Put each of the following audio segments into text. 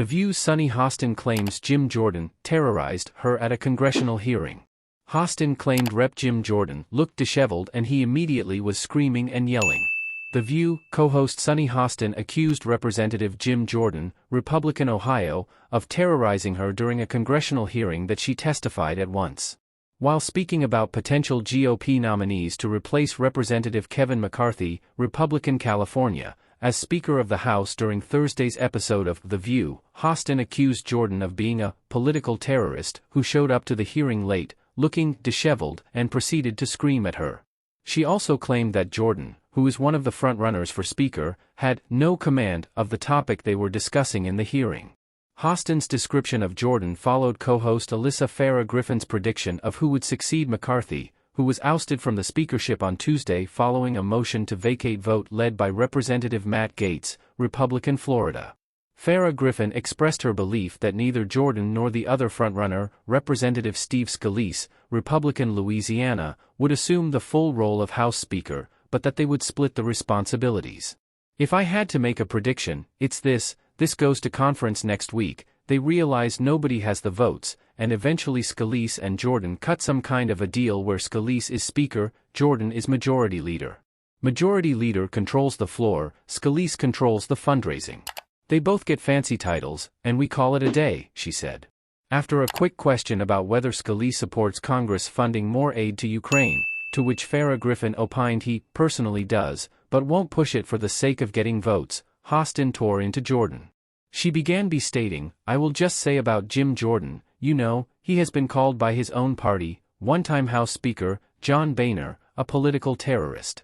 The View's Sunny Hostin claims Jim Jordan terrorized her at a congressional hearing. Hostin claimed Rep. Jim Jordan looked disheveled and he immediately was screaming and yelling. The View co-host Sunny Hostin accused Representative Jim Jordan, Republican Ohio, of terrorizing her during a congressional hearing that she testified at once. While speaking about potential GOP nominees to replace Representative Kevin McCarthy, Republican California, as Speaker of the House during Thursday's episode of The View, Hostin accused Jordan of being a political terrorist who showed up to the hearing late, looking disheveled, and proceeded to scream at her. She also claimed that Jordan, who is one of the frontrunners for Speaker, had no command of the topic they were discussing in the hearing. Hostin's description of Jordan followed co-host Alyssa Farah Griffin's prediction of who would succeed McCarthy, who was ousted from the speakership on Tuesday following a motion to vacate vote led by Representative Matt Gaetz, Republican Florida. Farah Griffin expressed her belief that neither Jordan nor the other frontrunner, Representative Steve Scalise, Republican Louisiana, would assume the full role of House Speaker, but that they would split the responsibilities. If I had to make a prediction, it's this goes to conference next week, they realize nobody has the votes, and eventually Scalise and Jordan cut some kind of a deal where Scalise is Speaker, Jordan is Majority Leader. Majority Leader controls the floor, Scalise controls the fundraising. They both get fancy titles, and we call it a day, she said. After a quick question about whether Scalise supports Congress funding more aid to Ukraine, to which Farah Griffin opined he personally does, but won't push it for the sake of getting votes, Hostin tore into Jordan. She began by stating, "I will just say about Jim Jordan, you know, he has been called by his own party, one-time House Speaker, John Boehner, a political terrorist."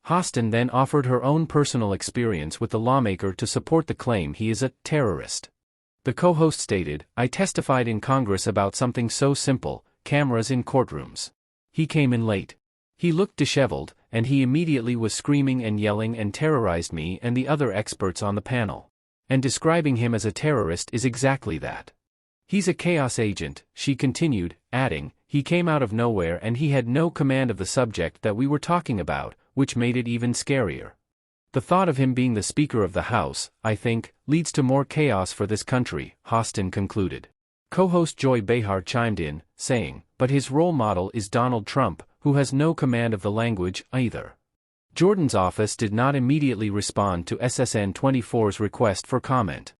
Hostin then offered her own personal experience with the lawmaker to support the claim he is a terrorist. The co-host stated, "I testified in Congress about something so simple, cameras in courtrooms. He came in late. He looked disheveled, and he immediately was screaming and yelling and terrorized me and the other experts on the panel. And describing him as a terrorist is exactly that. He's a chaos agent," she continued, adding, "he came out of nowhere and he had no command of the subject that we were talking about, which made it even scarier. The thought of him being the Speaker of the House, I think, leads to more chaos for this country," Hostin concluded. Co-host Joy Behar chimed in, saying, "But his role model is Donald Trump, who has no command of the language, either." Jordan's office did not immediately respond to SSN 24's request for comment.